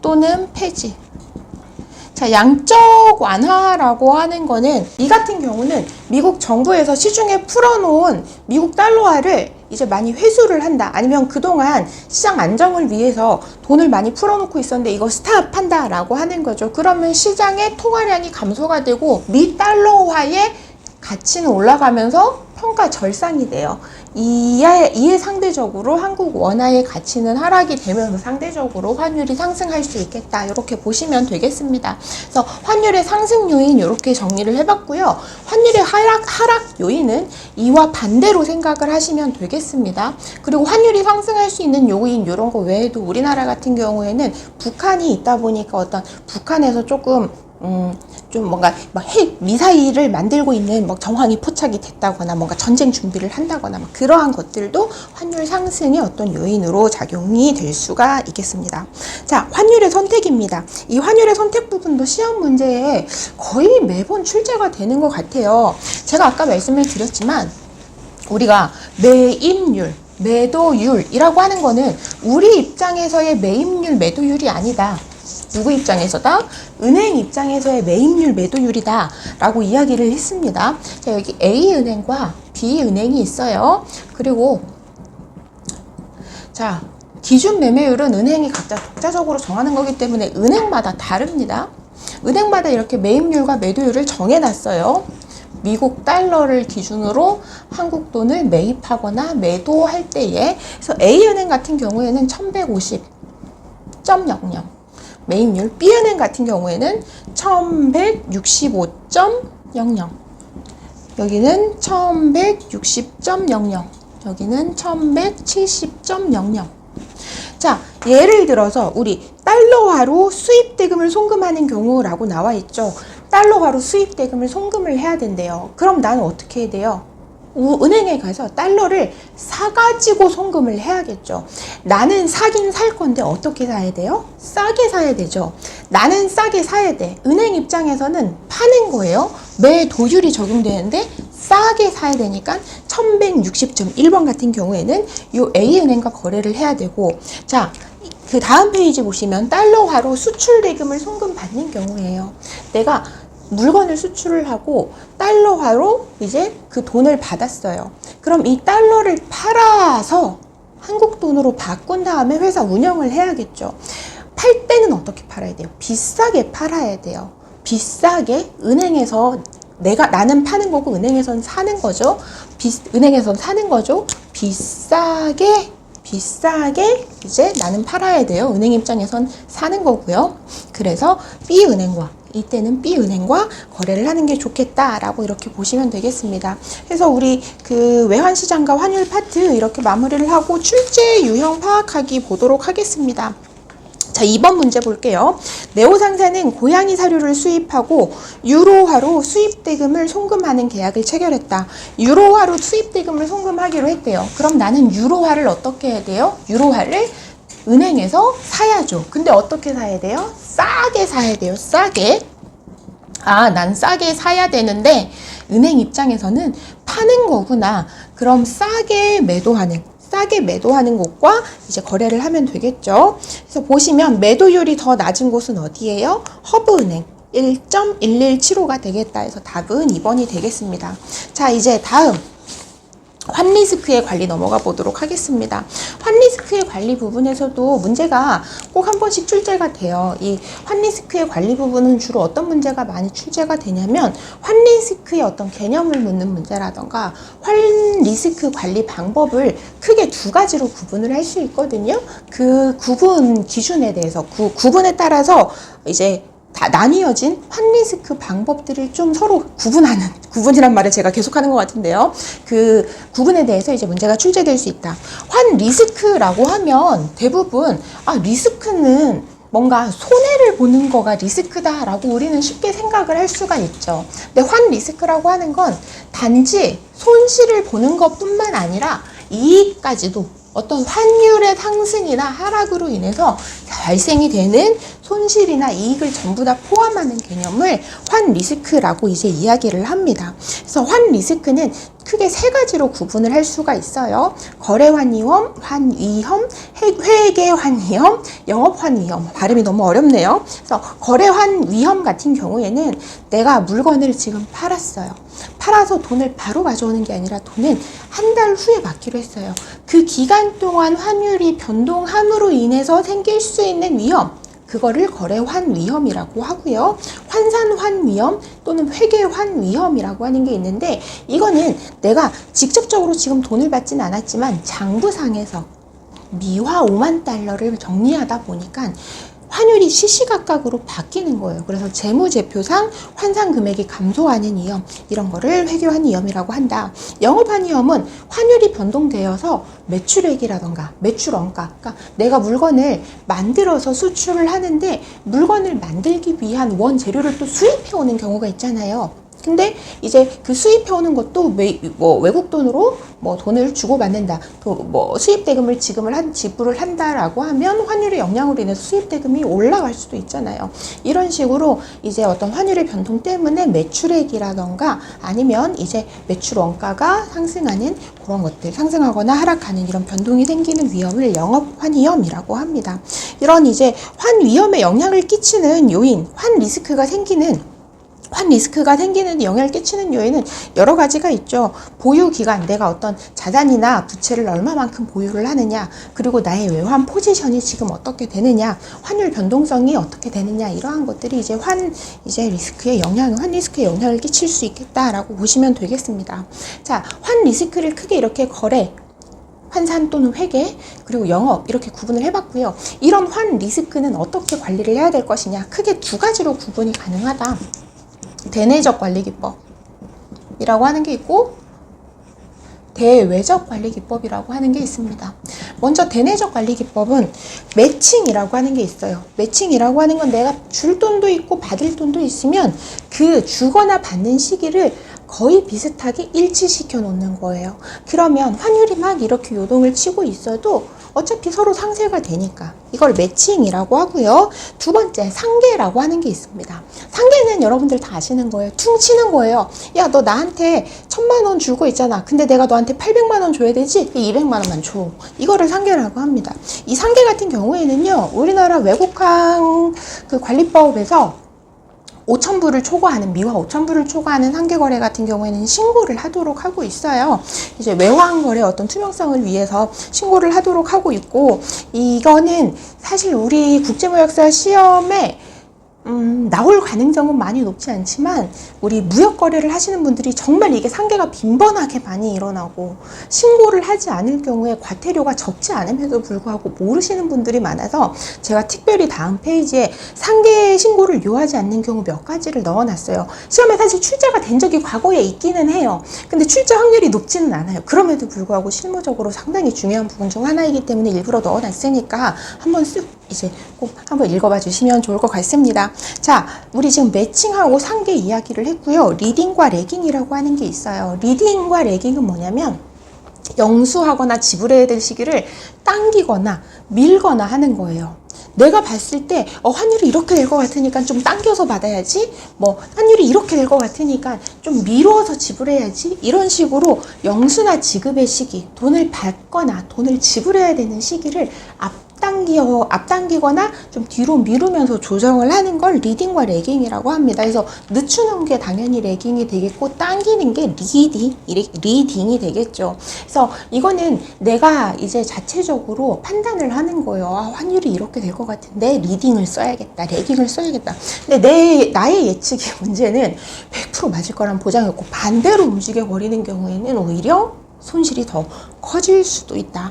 또는 폐지. 자, 양적 완화라고 하는 거는 이 같은 경우는 미국 정부에서 시중에 풀어놓은 미국 달러화를 이제 많이 회수를 한다. 아니면 그동안 시장 안정을 위해서 돈을 많이 풀어놓고 있었는데 이거 스탑한다 라고 하는 거죠. 그러면 시장의 통화량이 감소가 되고 미 달러화의 가치는 올라가면서 평가 절상이 돼요. 이에 상대적으로 한국 원화의 가치는 하락이 되면서 상대적으로 환율이 상승할 수 있겠다. 이렇게 보시면 되겠습니다. 그래서 환율의 상승 요인 이렇게 정리를 해봤고요. 환율의 하락 요인은 이와 반대로 생각을 하시면 되겠습니다. 그리고 환율이 상승할 수 있는 요인 이런 거 외에도 우리나라 같은 경우에는 북한이 있다 보니까 어떤 북한에서 조금 좀 뭔가 막 핵 미사일을 만들고 있는 뭐 정황이 포착이 됐다거나 뭔가 전쟁 준비를 한다거나 막 그러한 것들도 환율 상승의 어떤 요인으로 작용이 될 수가 있겠습니다. 자, 환율의 선택입니다. 이 환율의 선택 부분도 시험 문제에 거의 매번 출제가 되는 것 같아요. 제가 아까 말씀을 드렸지만 우리가 매입률, 매도율이라고 하는 거는 우리 입장에서의 매입률, 매도율이 아니다. 누구 입장에서다? 은행 입장에서의 매입률, 매도율이다 라고 이야기를 했습니다. 자, 여기 A은행과 B은행이 있어요. 그리고 자, 기준 매매율은 은행이 각자 독자적으로 정하는 거기 때문에 은행마다 다릅니다. 은행마다 이렇게 매입률과 매도율을 정해놨어요. 미국 달러를 기준으로 한국 돈을 매입하거나 매도할 때에, 그래서 A은행 같은 경우에는 1150.00 매입률, B은행 같은 경우에는 1165.00, 여기는 1160.00, 여기는 1170.00. 자, 예를 들어서 우리 달러화로 수입대금을 송금하는 경우라고 나와 있죠. 달러화로 수입대금을 송금을 해야 된대요. 그럼 나는 어떻게 해야 돼요? 은행에 가서 달러를 사가지고 송금을 해야겠죠. 나는 사긴 살 건데 어떻게 사야 돼요? 싸게 사야 되죠. 나는 싸게 사야 돼. 은행 입장에서는 파는 거예요. 매도율이 적용되는데 싸게 사야 되니까 1160.1번 같은 경우에는 요 A은행과 거래를 해야 되고, 자, 그 다음 페이지 보시면 달러화로 수출 대금을 송금 받는 경우예요. 내가 물건을 수출을 하고 달러화로 이제 그 돈을 받았어요. 그럼 이 달러를 팔아서 한국 돈으로 바꾼 다음에 회사 운영을 해야겠죠. 팔 때는 어떻게 팔아야 돼요? 비싸게 팔아야 돼요. 비싸게 은행에서 나는 파는 거고 은행에선 사는 거죠. 은행에선 사는 거죠. 비싸게 이제 나는 팔아야 돼요. 은행 입장에선 사는 거고요. 그래서 이때는 B은행과 거래를 하는 게 좋겠다라고 이렇게 보시면 되겠습니다. 그래서 우리 그 외환시장과 환율 파트 이렇게 마무리를 하고 출제 유형 파악하기 보도록 하겠습니다. 자, 2번 문제 볼게요. 네오 상사는 고양이 사료를 수입하고 유로화로 수입대금을 송금하는 계약을 체결했다. 유로화로 수입대금을 송금하기로 했대요. 그럼 나는 유로화를 어떻게 해야 돼요? 유로화를 은행에서 사야죠. 근데 어떻게 사야 돼요? 싸게 사야 돼요. 싸게. 난 싸게 사야 되는데 은행 입장에서는 파는 거구나. 그럼 싸게 매도하는 곳과 이제 거래를 하면 되겠죠. 그래서 보시면 매도율이 더 낮은 곳은 어디예요? 허브은행 1.1175가 되겠다 해서 답은 2번이 되겠습니다. 자, 이제 다음 환리스크의 관리 넘어가 보도록 하겠습니다. 환리스크의 관리 부분에서도 문제가 꼭 한 번씩 출제가 돼요. 이 환리스크의 관리 부분은 주로 어떤 문제가 많이 출제가 되냐면 환리스크의 어떤 개념을 묻는 문제라던가 환리스크 관리 방법을 크게 두 가지로 구분을 할 수 있거든요. 그 구분 기준에 대해서 구분에 따라서 이제 다 나뉘어진 환리스크 방법들을 좀 서로 구분이란 말을 제가 계속하는 것 같은데요. 그 구분에 대해서 이제 문제가 출제될 수 있다. 환리스크라고 하면 대부분 리스크는 뭔가 손해를 보는 거가 리스크다라고 우리는 쉽게 생각을 할 수가 있죠. 근데 환리스크라고 하는 건 단지 손실을 보는 것뿐만 아니라 이익까지도 어떤 환율의 상승이나 하락으로 인해서 발생이 되는 손실이나 이익을 전부 다 포함하는 개념을 환리스크라고 이제 이야기를 합니다. 그래서 환리스크는 크게 세 가지로 구분을 할 수가 있어요. 거래환위험, 환위험, 회계환위험, 영업환위험. 발음이 너무 어렵네요. 그래서 거래환위험 같은 경우에는 내가 물건을 지금 팔았어요. 팔아서 돈을 바로 가져오는 게 아니라 돈은 한 달 후에 받기로 했어요. 그 기간 동안 환율이 변동함으로 인해서 생길 수 있는 위험, 그거를 거래환위험이라고 하고요. 환산환위험 또는 회계환위험이라고 하는 게 있는데, 이거는 내가 직접적으로 지금 돈을 받지는 않았지만 장부상에서 미화 5만 달러를 정리하다 보니까 환율이 시시각각으로 바뀌는 거예요. 그래서 재무제표상 환산 금액이 감소하는 위험, 이런 거를 회계환위험이라고 한다. 영업환위험은 환율이 변동되어서 매출액이라던가 매출원가, 그러니까 내가 물건을 만들어서 수출을 하는데 물건을 만들기 위한 원재료를 또 수입해 오는 경우가 있잖아요. 근데 이제 그 수입해오는 것도 외국 돈으로 돈을 주고받는다, 또 수입대금을 지불을 한다라고 하면 환율의 영향으로 인해서 수입대금이 올라갈 수도 있잖아요. 이런 식으로 이제 어떤 환율의 변동 때문에 매출액이라던가 아니면 이제 매출 원가가 상승하는 그런 것들, 상승하거나 하락하는 이런 변동이 생기는 위험을 영업환위험이라고 합니다. 이런 이제 환위험에 영향을 끼치는 요인, 환리스크가 생기는 환 리스크가 생기는 영향을 끼치는 요인은 여러 가지가 있죠. 보유 기간, 내가 어떤 자산이나 부채를 얼마만큼 보유를 하느냐, 그리고 나의 외환 포지션이 지금 어떻게 되느냐, 환율 변동성이 어떻게 되느냐, 이러한 것들이 이제 환 리스크에 영향을 끼칠 수 있겠다라고 보시면 되겠습니다. 자, 환 리스크를 크게 이렇게 거래, 환산 또는 회계, 그리고 영업 이렇게 구분을 해봤고요. 이런 환 리스크는 어떻게 관리를 해야 될 것이냐, 크게 두 가지로 구분이 가능하다. 대내적 관리 기법이라고 하는 게 있고 대외적 관리 기법이라고 하는 게 있습니다. 먼저 대내적 관리 기법은 매칭이라고 하는 게 있어요. 매칭이라고 하는 건 내가 줄 돈도 있고 받을 돈도 있으면 그 주거나 받는 시기를 거의 비슷하게 일치시켜 놓는 거예요. 그러면 환율이 막 이렇게 요동을 치고 있어도 어차피 서로 상쇄가 되니까 이걸 매칭이라고 하고요. 두 번째, 상계라고 하는 게 있습니다. 상계는 여러분들 다 아시는 거예요. 퉁치는 거예요. 야, 너 나한테 1,000만 원 주고 있잖아. 근데 내가 너한테 800만 원 줘야 되지? 200만 원만 줘. 이거를 상계라고 합니다. 이 상계 같은 경우에는요, 우리나라 외국항 그 관리법에서 5,000불을 초과하는, 미화 5,000불을 초과하는 상계거래 같은 경우에는 신고를 하도록 하고 있어요. 이제 외환거래 어떤 투명성을 위해서 신고를 하도록 하고 있고, 이거는 사실 우리 국제무역사 시험에 나올 가능성은 많이 높지 않지만 우리 무역거래를 하시는 분들이 정말 이게 상계가 빈번하게 많이 일어나고 신고를 하지 않을 경우에 과태료가 적지 않음에도 불구하고 모르시는 분들이 많아서 제가 특별히 다음 페이지에 상계 신고를 요하지 않는 경우 몇 가지를 넣어놨어요. 시험에 사실 출제가 된 적이 과거에 있기는 해요. 근데 출제 확률이 높지는 않아요. 그럼에도 불구하고 실무적으로 상당히 중요한 부분 중 하나이기 때문에 일부러 넣어놨으니까 한번 쓱 이제 꼭 한번 읽어봐 주시면 좋을 것 같습니다. 자, 우리 지금 매칭하고 상계 이야기를 했고요. 리딩과 레깅이라고 하는 게 있어요. 리딩과 레깅은 뭐냐면 영수하거나 지불해야 될 시기를 당기거나 밀거나 하는 거예요. 내가 봤을 때 환율이 이렇게 될 것 같으니까 좀 당겨서 받아야지, 뭐 환율이 이렇게 될 것 같으니까 좀 미루어서 지불해야지, 이런 식으로 영수나 지급의 시기, 돈을 받거나 돈을 지불해야 되는 시기를 앞당기거나 좀 뒤로 미루면서 조정을 하는 걸 리딩과 레깅이라고 합니다. 그래서 늦추는 게 당연히 레깅이 되겠고 당기는 게 리딩이 되겠죠. 그래서 이거는 내가 이제 자체적으로 판단을 하는 거예요. 환율이 이렇게 될 것 같은데 리딩을 써야겠다, 레깅을 써야겠다. 근데 나의 예측의 문제는 100% 맞을 거란 보장이 없고 반대로 움직여 버리는 경우에는 오히려 손실이 더 커질 수도 있다.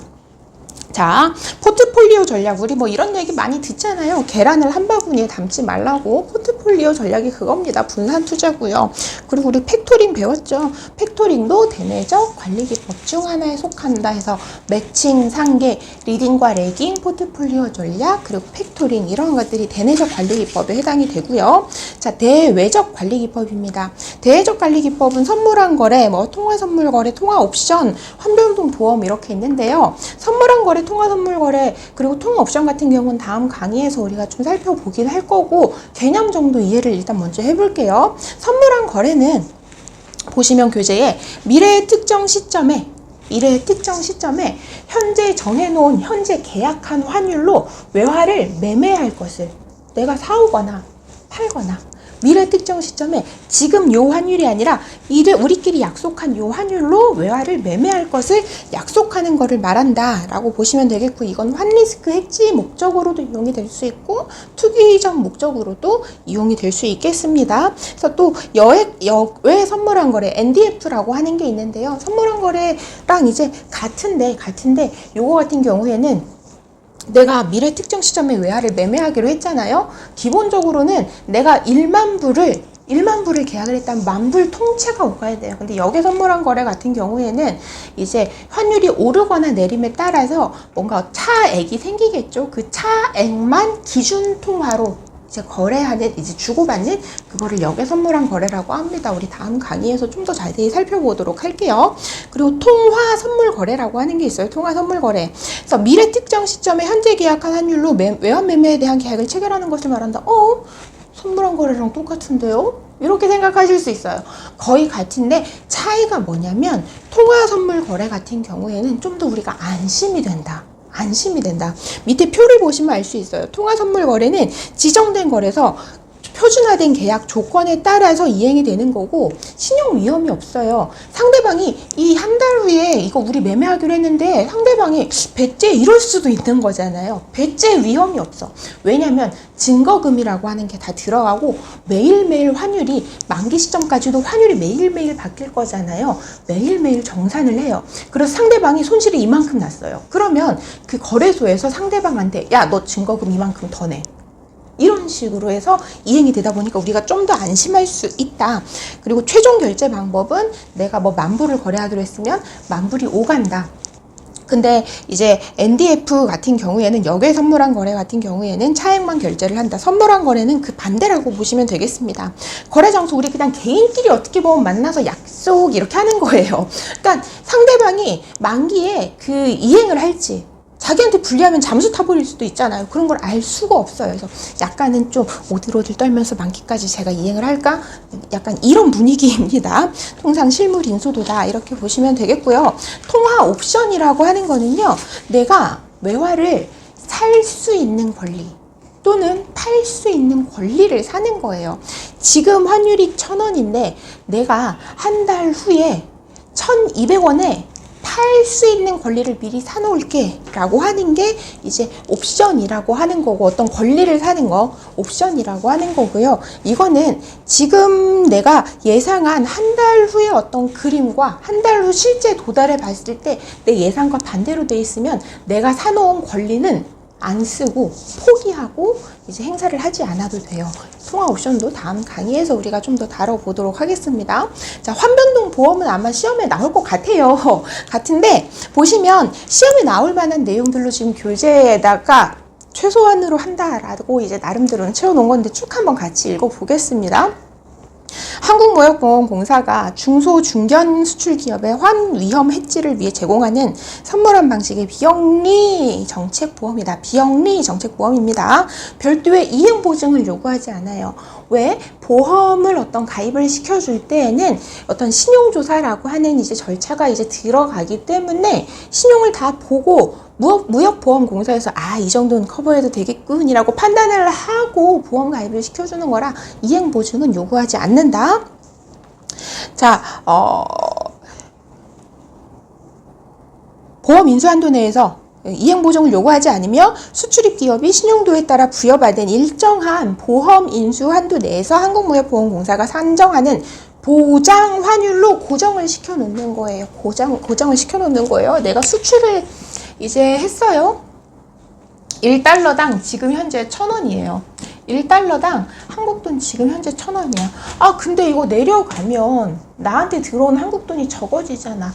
자, 포트폴리오 전략, 우리 뭐 이런 얘기 많이 듣잖아요. 계란을 한 바구니에 담지 말라고. 포트폴리오 전략이 그겁니다. 분산 투자고요. 그리고 우리 팩토링 배웠죠. 팩토링도 대내적 관리 기법 중 하나에 속한다 해서 매칭, 상계, 리딩과 레깅, 포트폴리오 전략, 그리고 팩토링, 이런 것들이 대내적 관리 기법에 해당이 되고요. 자, 대외적 관리 기법입니다. 대외적 관리 기법은 선물한 거래, 뭐 통화 선물 거래, 통화 옵션, 환변동 보험 이렇게 있는데요. 선물한 거래, 통화 선물 거래, 그리고 통화 옵션 같은 경우는 다음 강의에서 우리가 좀 살펴보긴 할 거고 개념 정도 이해를 일단 먼저 해볼게요. 선물한 거래는 보시면 교재에 미래의 특정 시점에 현재 정해놓은, 현재 계약한 환율로 외화를 매매할 것을 내가 사오거나 팔거나, 미래 특정 시점에 지금 요 환율이 아니라 우리끼리 약속한 요 환율로 외화를 매매할 것을 약속하는 것을 말한다 라고 보시면 되겠고, 이건 환리스크 해지 목적으로도 이용이 될 수 있고 투기적 목적으로도 이용이 될 수 있겠습니다. 그래서 또 여외 선물한 거래, NDF라고 하는 게 있는데요. 선물한 거래랑 이제 같은데 요거 같은 경우에는 내가 미래 특정 시점에 외화를 매매하기로 했잖아요. 기본적으로는 내가 1만 불을 계약을 했다면 10,000불 통째가 오가야 돼요. 근데 역외 선물한 거래 같은 경우에는 이제 환율이 오르거나 내림에 따라서 뭔가 차액이 생기겠죠. 그 차액만 기준 통화로 이제 거래하는, 이제 주고받는 그거를 역외 선물한 거래라고 합니다. 우리 다음 강의에서 좀 더 자세히 살펴보도록 할게요. 그리고 통화 선물 거래라고 하는 게 있어요. 통화 선물 거래. 그래서 미래 특정 시점에 현재 계약한 환율로 외환 매매에 대한 계약을 체결하는 것을 말한다. 선물한 거래랑 똑같은데요? 이렇게 생각하실 수 있어요. 거의 같은데 차이가 뭐냐면 통화 선물 거래 같은 경우에는 좀 더 우리가 안심이 된다. 밑에 표를 보시면 알 수 있어요. 통화 선물 거래는 지정된 거래소, 표준화된 계약 조건에 따라서 이행이 되는 거고 신용 위험이 없어요. 상대방이 이 한 달 후에 이거 우리 매매하기로 했는데 상대방이 배째 이럴 수도 있는 거잖아요. 배째 위험이 없어. 왜냐면 증거금이라고 하는 게 다 들어가고 매일매일 환율이 만기 시점까지도 환율이 매일매일 바뀔 거잖아요. 매일매일 정산을 해요. 그래서 상대방이 손실이 이만큼 났어요. 그러면 그 거래소에서 상대방한테 야, 너 증거금 이만큼 더 내. 이런 식으로 해서 이행이 되다 보니까 우리가 좀 더 안심할 수 있다. 그리고 최종 결제 방법은 내가 뭐 10,000불을 거래하기로 했으면 10,000불이 오간다. 근데 이제 NDF 같은 경우에는 역외 선물한 거래 같은 경우에는 차액만 결제를 한다. 선물한 거래는 그 반대라고 보시면 되겠습니다. 거래 장소 우리 그냥 개인끼리 어떻게 보면 만나서 약속 이렇게 하는 거예요. 그러니까 상대방이 만기에 그 이행을 할지 자기한테 불리하면 잠수 타버릴 수도 있잖아요. 그런 걸 알 수가 없어요. 그래서 약간은 좀 오들오들 떨면서 만기까지 제가 이행을 할까? 약간 이런 분위기입니다. 통상 실물 인수도다 이렇게 보시면 되겠고요. 통화 옵션이라고 하는 거는요. 내가 외화를 살 수 있는 권리 또는 팔 수 있는 권리를 사는 거예요. 지금 환율이 1,000원인데 내가 한 달 후에 1,200원에 팔 수 있는 권리를 미리 사놓을게 라고 하는 게 이제 옵션이라고 하는 거고 어떤 권리를 사는 거 옵션이라고 하는 거고요. 이거는 지금 내가 예상한 한 달 후에 어떤 그림과 한 달 후 실제 도달해 봤을 때 내 예상과 반대로 돼 있으면 내가 사놓은 권리는 안 쓰고 포기하고 이제 행사를 하지 않아도 돼요. 통화 옵션도 다음 강의에서 우리가 좀 더 다뤄보도록 하겠습니다. 자, 환변동 보험은 아마 시험에 나올 것 같아요. 같은데 보시면 시험에 나올 만한 내용들로 지금 교재에다가 최소한으로 한다라고 이제 나름대로는 채워놓은 건데 쭉 한번 같이 읽어보겠습니다. 한국무역보험공사가 중소 중견 수출기업의 환위험 해지를 위해 제공하는 선물한 방식의 비영리 정책보험이다. 비영리 정책보험입니다. 별도의 이행보증을 요구하지 않아요. 왜? 보험을 어떤 가입을 시켜줄 때에는 어떤 신용조사라고 하는 이제 절차가 이제 들어가기 때문에 신용을 다 보고 무역보험공사에서 이 정도는 커버해도 되겠군이라고 판단을 하고 보험 가입을 시켜주는 거라 이행보증은 요구하지 않는다. 자, 보험 인수한도 내에서 이행보증을 요구하지 않으며 수출입 기업이 신용도에 따라 부여받은 일정한 보험 인수 한도 내에서 한국무역보험공사가 산정하는 보장 환율로 고정을 시켜 놓는 거예요. 고정을 시켜 놓는 거예요. 내가 수출을 이제 했어요. 1달러당 지금 현재 1,000원이에요. 1달러당 한국돈 지금 현재 1,000원이야. 근데 이거 내려가면 나한테 들어온 한국돈이 적어지잖아.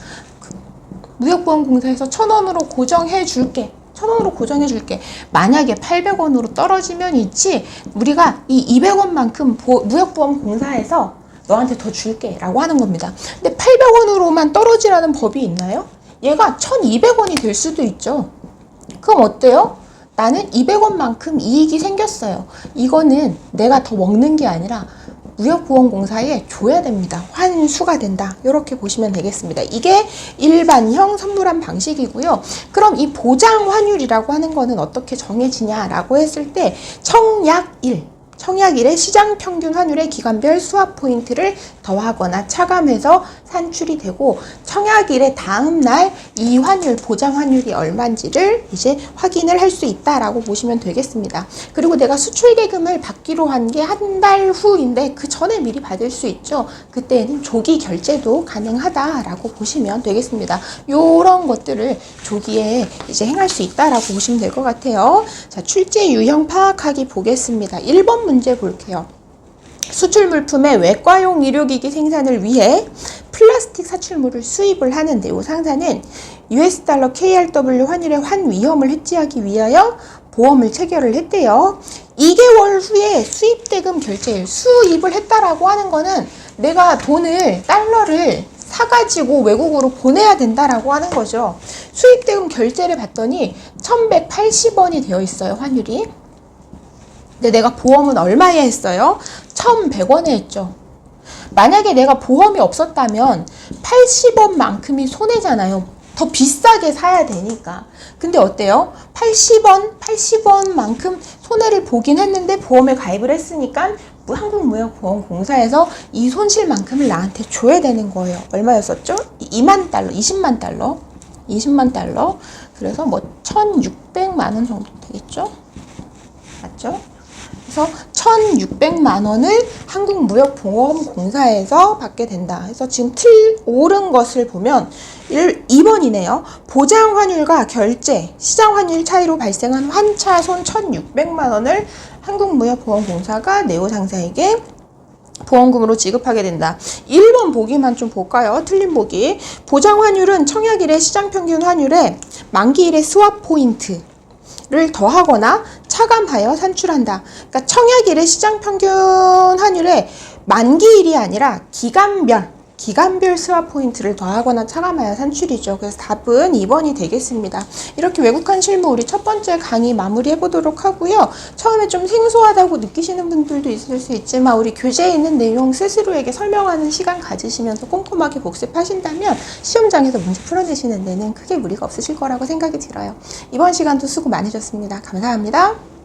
무역보험공사에서 1,000원으로 고정해 줄게. 1,000원으로 고정해 줄게. 만약에 800원으로 떨어지면 있지, 우리가 이 200원만큼 무역보험공사에서 너한테 더 줄게 라고 하는 겁니다. 근데 800원으로만 떨어지라는 법이 있나요? 얘가 1,200원이 될 수도 있죠. 그럼 어때요? 나는 200원만큼 이익이 생겼어요. 이거는 내가 더 먹는 게 아니라 무역보험공사에 줘야 됩니다. 환수가 된다. 이렇게 보시면 되겠습니다. 이게 일반형 선물한 방식이고요. 그럼 이 보장 환율이라고 하는 거는 어떻게 정해지냐라고 했을 때 청약일에 시장 평균 환율의 기간별 수합 포인트를 더하거나 차감해서 산출이 되고 청약일의 다음 날 이 환율, 보장 환율이 얼마인지를 이제 확인을 할 수 있다라고 보시면 되겠습니다. 그리고 내가 수출 대금을 받기로 한 게 한 달 후인데 그 전에 미리 받을 수 있죠. 그때는 조기 결제도 가능하다라고 보시면 되겠습니다. 요런 것들을 조기에 이제 행할 수 있다라고 보시면 될 것 같아요. 자, 출제 유형 파악하기 보겠습니다. 1번 문제 볼게요. 수출 물품의 외과용 의료기기 생산을 위해 플라스틱 사출물을 수입을 하는데 이 상사는 US 달러 KRW 환율의 환위험을 해지하기 위하여 보험을 체결을 했대요. 2개월 후에 수입대금 결제일, 수입을 했다라고 하는 거는 내가 달러를 사가지고 외국으로 보내야 된다라고 하는 거죠. 수입대금 결제를 받더니 1,180원이 되어 있어요, 환율이. 근데 내가 보험은 얼마에 했어요? 1,100원에 했죠. 만약에 내가 보험이 없었다면 80원만큼이 손해잖아요. 더 비싸게 사야 되니까. 근데 어때요? 80원만큼 손해를 보긴 했는데 보험에 가입을 했으니까 한국무역보험공사에서 이 손실만큼을 나한테 줘야 되는 거예요. 얼마였었죠? 2만 달러, 20만 달러, 20만 달러. 그래서 뭐 1,600만 원 정도 되겠죠? 맞죠? 그래서 1,600만 원을 한국무역보험공사에서 받게 된다. 그래서 지금 옳은 것을 보면 2번이네요. 보장환율과 결제, 시장환율 차이로 발생한 환차손 1,600만 원을 한국무역보험공사가 네오상사에게 보험금으로 지급하게 된다. 1번 보기만 좀 볼까요? 틀린 보기. 보장환율은 청약일의 시장평균 환율에 만기일의 스왑 포인트를 더하거나 차감하여 산출한다. 그러니까 청약일의 시장평균 환율에 만기일이 아니라 기간별 스왑 포인트를 더하거나 차감하여 산출이죠. 그래서 답은 2번이 되겠습니다. 이렇게 외국한 실무 우리 첫 번째 강의 마무리해 보도록 하고요. 처음에 좀 생소하다고 느끼시는 분들도 있을 수 있지만 우리 교재에 있는 내용 스스로에게 설명하는 시간 가지시면서 꼼꼼하게 복습하신다면 시험장에서 문제 풀어내시는 데는 크게 무리가 없으실 거라고 생각이 들어요. 이번 시간도 수고 많으셨습니다. 감사합니다.